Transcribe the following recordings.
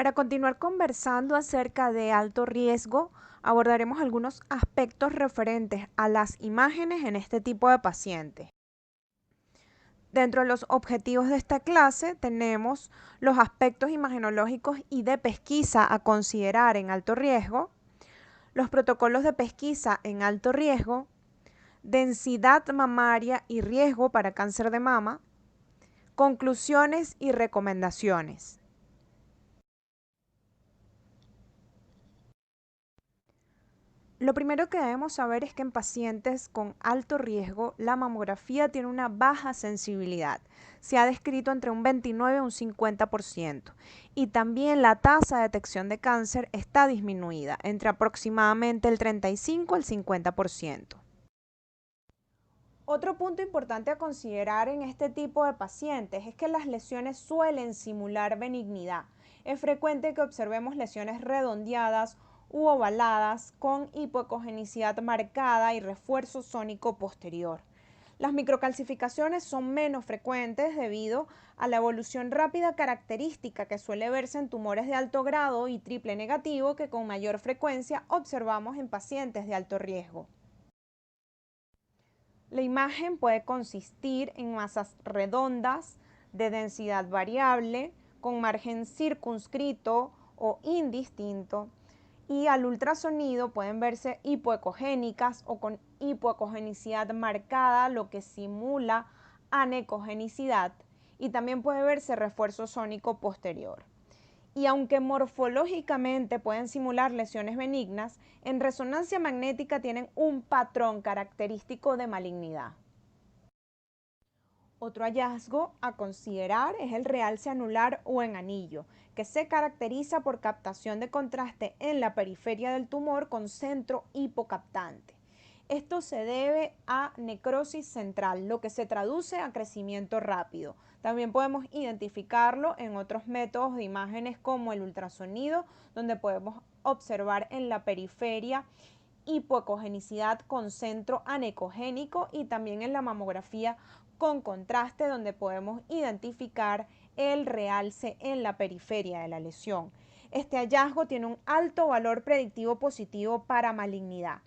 Para continuar conversando acerca de alto riesgo, abordaremos algunos aspectos referentes a las imágenes en este tipo de pacientes. Dentro de los objetivos de esta clase tenemos los aspectos imagenológicos y de pesquisa a considerar en alto riesgo, los protocolos de pesquisa en alto riesgo, densidad mamaria y riesgo para cáncer de mama, conclusiones y recomendaciones. Lo primero que debemos saber es que en pacientes con alto riesgo, la mamografía tiene una baja sensibilidad. Se ha descrito entre un 29 y un 50%. Y también la tasa de detección de cáncer está disminuida, entre aproximadamente el 35 y el 50%. Otro punto importante a considerar en este tipo de pacientes es que las lesiones suelen simular benignidad. Es frecuente que observemos lesiones redondeadas u ovaladas con hipoecogenicidad marcada y refuerzo sónico posterior. Las microcalcificaciones son menos frecuentes debido a la evolución rápida característica que suele verse en tumores de alto grado y triple negativo que con mayor frecuencia observamos en pacientes de alto riesgo. La imagen puede consistir en masas redondas de densidad variable, con margen circunscrito o indistinto, y al ultrasonido pueden verse hipoecogénicas o con hipoecogenicidad marcada, lo que simula anecogenicidad, y también puede verse refuerzo sónico posterior. Y aunque morfológicamente pueden simular lesiones benignas, en resonancia magnética tienen un patrón característico de malignidad. Otro hallazgo a considerar es el realce anular o en anillo, que se caracteriza por captación de contraste en la periferia del tumor con centro hipocaptante. Esto se debe a necrosis central, lo que se traduce a crecimiento rápido. También podemos identificarlo en otros métodos de imágenes como el ultrasonido, donde podemos observar en la periferia hipoecogenicidad con centro anecogénico, y también en la mamografía con contraste, donde podemos identificar el realce en la periferia de la lesión. Este hallazgo tiene un alto valor predictivo positivo para malignidad.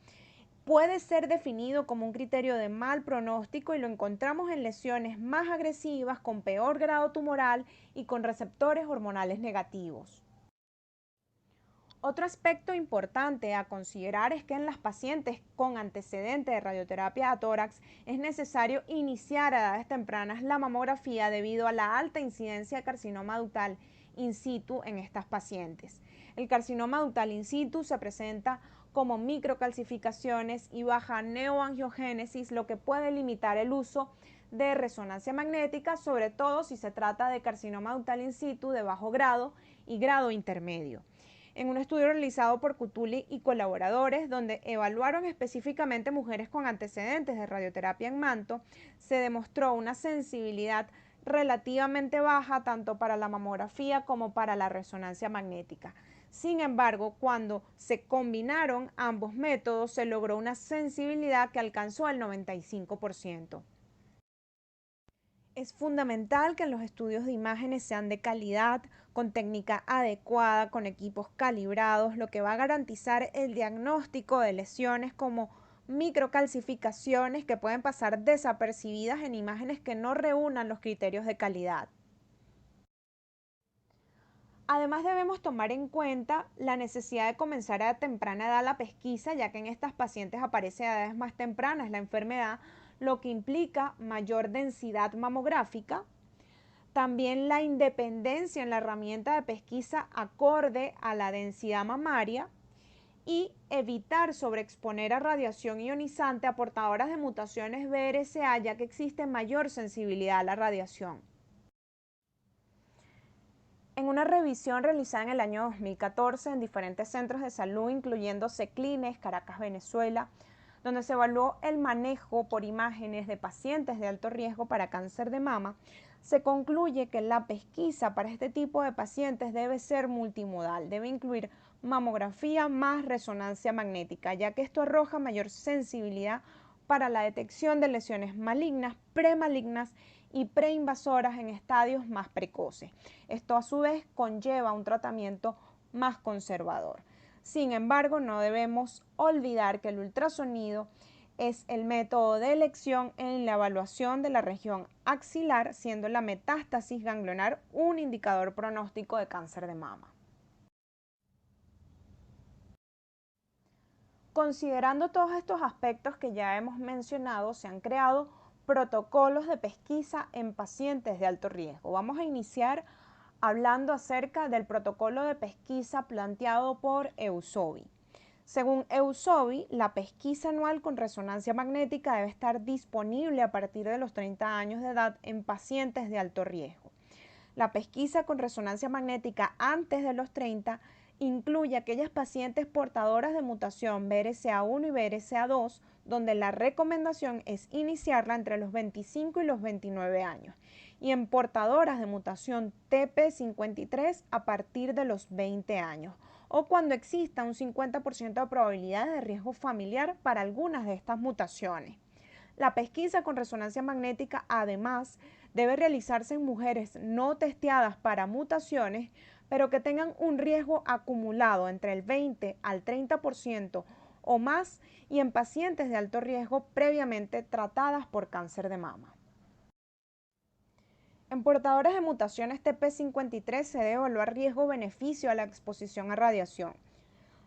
Puede ser definido como un criterio de mal pronóstico y lo encontramos en lesiones más agresivas, con peor grado tumoral y con receptores hormonales negativos. Otro aspecto importante a considerar es que en las pacientes con antecedente de radioterapia a tórax es necesario iniciar a edades tempranas la mamografía debido a la alta incidencia de carcinoma ductal in situ en estas pacientes. El carcinoma ductal in situ se presenta como microcalcificaciones y baja neoangiogénesis, lo que puede limitar el uso de resonancia magnética, sobre todo si se trata de carcinoma ductal in situ de bajo grado y grado intermedio. En un estudio realizado por Cutuli y colaboradores, donde evaluaron específicamente mujeres con antecedentes de radioterapia en manto, se demostró una sensibilidad relativamente baja tanto para la mamografía como para la resonancia magnética. Sin embargo, cuando se combinaron ambos métodos, se logró una sensibilidad que alcanzó el 95%. Es fundamental que los estudios de imágenes sean de calidad, con técnica adecuada, con equipos calibrados, lo que va a garantizar el diagnóstico de lesiones como microcalcificaciones que pueden pasar desapercibidas en imágenes que no reúnan los criterios de calidad. Además, debemos tomar en cuenta la necesidad de comenzar a temprana edad la pesquisa, ya que en estas pacientes aparece a edades más tempranas la enfermedad, lo que implica mayor densidad mamográfica. También la independencia en la herramienta de pesquisa acorde a la densidad mamaria, y evitar sobreexponer a radiación ionizante a portadoras de mutaciones BRCA, ya que existe mayor sensibilidad a la radiación. En una revisión realizada en el año 2014 en diferentes centros de salud, incluyendo CECLINES, Caracas, Venezuela, donde se evaluó el manejo por imágenes de pacientes de alto riesgo para cáncer de mama, se concluye que la pesquisa para este tipo de pacientes debe ser multimodal, debe incluir mamografía más resonancia magnética, ya que esto arroja mayor sensibilidad para la detección de lesiones malignas, premalignas y preinvasoras en estadios más precoces. Esto a su vez conlleva un tratamiento más conservador. Sin embargo, no debemos olvidar que el ultrasonido es el método de elección en la evaluación de la región axilar, siendo la metástasis ganglionar un indicador pronóstico de cáncer de mama. Considerando todos estos aspectos que ya hemos mencionado, se han creado protocolos de pesquisa en pacientes de alto riesgo. Vamos a iniciar hablando acerca del protocolo de pesquisa planteado por EUSOBI. Según EUSOBI, la pesquisa anual con resonancia magnética debe estar disponible a partir de los 30 años de edad en pacientes de alto riesgo. La pesquisa con resonancia magnética antes de los 30 incluye aquellas pacientes portadoras de mutación BRCA1 y BRCA2, donde la recomendación es iniciarla entre los 25 y los 29 años, y en portadoras de mutación TP53 a partir de los 20 años, o cuando exista un 50% de probabilidad de riesgo familiar para algunas de estas mutaciones. La pesquisa con resonancia magnética, además, debe realizarse en mujeres no testeadas para mutaciones, pero que tengan un riesgo acumulado entre el 20 al 30% o más y en pacientes de alto riesgo previamente tratadas por cáncer de mama. En portadores de mutaciones TP53 se debe evaluar riesgo-beneficio a la exposición a radiación.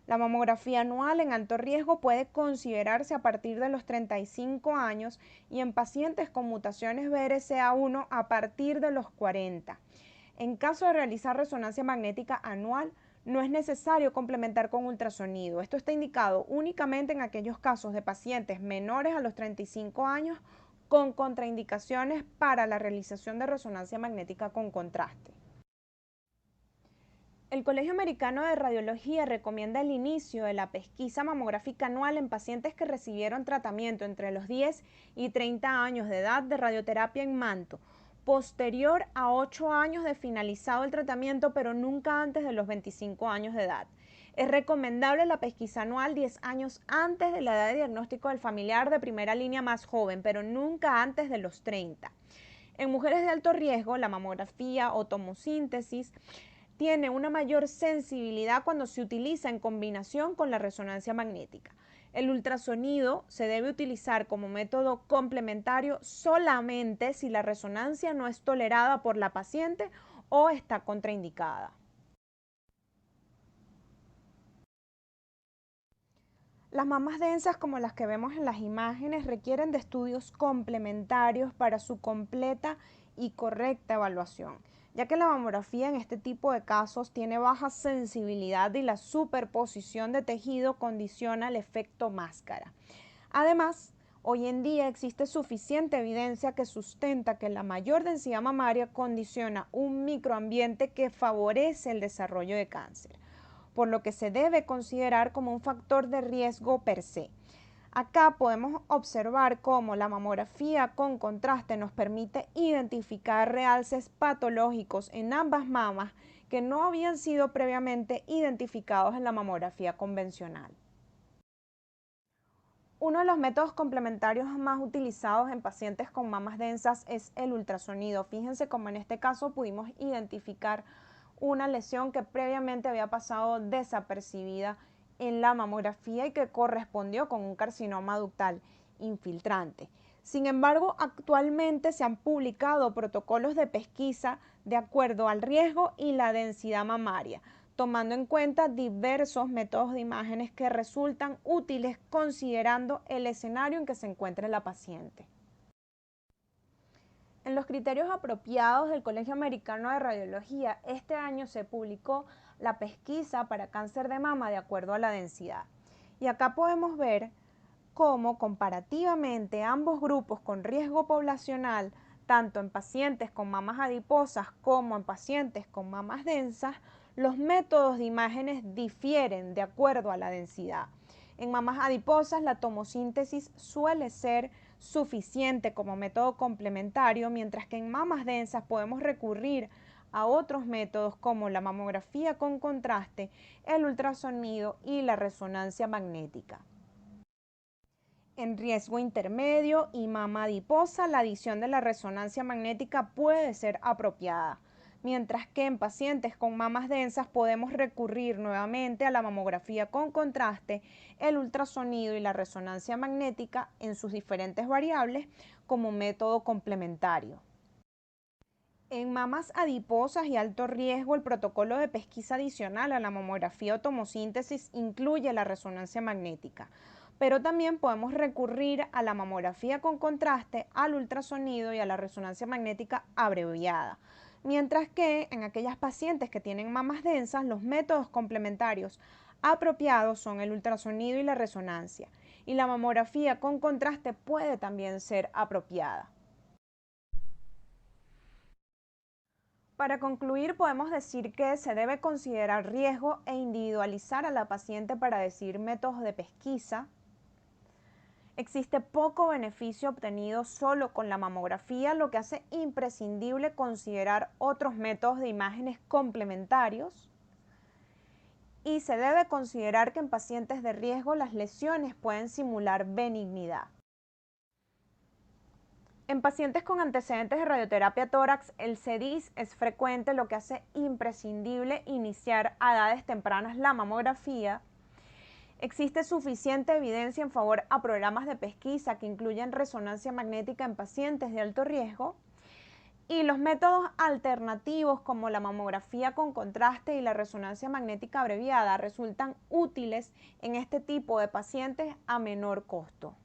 La mamografía anual en alto riesgo puede considerarse a partir de los 35 años y en pacientes con mutaciones BRCA1 a partir de los 40. En caso de realizar resonancia magnética anual, no es necesario complementar con ultrasonido. Esto está indicado únicamente en aquellos casos de pacientes menores a los 35 años con contraindicaciones para la realización de resonancia magnética con contraste. El Colegio Americano de Radiología recomienda el inicio de la pesquisa mamográfica anual en pacientes que recibieron tratamiento entre los 10 y 30 años de edad de radioterapia en manto, posterior a 8 años de finalizado el tratamiento, pero nunca antes de los 25 años de edad. Es recomendable la pesquisa anual 10 años antes de la edad de diagnóstico del familiar de primera línea más joven, pero nunca antes de los 30. En mujeres de alto riesgo, la mamografía o tomosíntesis tiene una mayor sensibilidad cuando se utiliza en combinación con la resonancia magnética. El ultrasonido se debe utilizar como método complementario solamente si la resonancia no es tolerada por la paciente o está contraindicada. Las mamas densas, como las que vemos en las imágenes, requieren de estudios complementarios para su completa y correcta evaluación, ya que la mamografía en este tipo de casos tiene baja sensibilidad y la superposición de tejido condiciona el efecto máscara. Además, hoy en día existe suficiente evidencia que sustenta que la mayor densidad mamaria condiciona un microambiente que favorece el desarrollo de cáncer, por lo que se debe considerar como un factor de riesgo per se. Acá podemos observar cómo la mamografía con contraste nos permite identificar realces patológicos en ambas mamas que no habían sido previamente identificados en la mamografía convencional. Uno de los métodos complementarios más utilizados en pacientes con mamas densas es el ultrasonido. Fíjense cómo en este caso pudimos identificar una lesión que previamente había pasado desapercibida en la mamografía y que correspondió con un carcinoma ductal infiltrante. Sin embargo, actualmente se han publicado protocolos de pesquisa de acuerdo al riesgo y la densidad mamaria, tomando en cuenta diversos métodos de imágenes que resultan útiles considerando el escenario en que se encuentre la paciente. En los criterios apropiados del Colegio Americano de Radiología, este año se publicó la pesquisa para cáncer de mama de acuerdo a la densidad. Y acá podemos ver cómo comparativamente ambos grupos con riesgo poblacional, tanto en pacientes con mamas adiposas como en pacientes con mamas densas, los métodos de imágenes difieren de acuerdo a la densidad. En mamas adiposas, la tomosíntesis suele ser suficiente como método complementario, mientras que en mamas densas podemos recurrir a otros métodos como la mamografía con contraste, el ultrasonido y la resonancia magnética. En riesgo intermedio y mama adiposa, la adición de la resonancia magnética puede ser apropiada, mientras que en pacientes con mamas densas podemos recurrir nuevamente a la mamografía con contraste, el ultrasonido y la resonancia magnética en sus diferentes variables como método complementario. En mamas adiposas y alto riesgo, el protocolo de pesquisa adicional a la mamografía o tomosíntesis incluye la resonancia magnética, pero también podemos recurrir a la mamografía con contraste, al ultrasonido y a la resonancia magnética abreviada. Mientras que en aquellas pacientes que tienen mamas densas, los métodos complementarios apropiados son el ultrasonido y la resonancia, y la mamografía con contraste puede también ser apropiada. Para concluir, podemos decir que se debe considerar riesgo e individualizar a la paciente para decidir métodos de pesquisa. Existe poco beneficio obtenido solo con la mamografía, lo que hace imprescindible considerar otros métodos de imágenes complementarios. Y se debe considerar que en pacientes de riesgo las lesiones pueden simular benignidad. En pacientes con antecedentes de radioterapia tórax, el CEDIS es frecuente, lo que hace imprescindible iniciar a edades tempranas la mamografía. Existe suficiente evidencia en favor a programas de pesquisa que incluyen resonancia magnética en pacientes de alto riesgo. Y los métodos alternativos como la mamografía con contraste y la resonancia magnética abreviada resultan útiles en este tipo de pacientes a menor costo.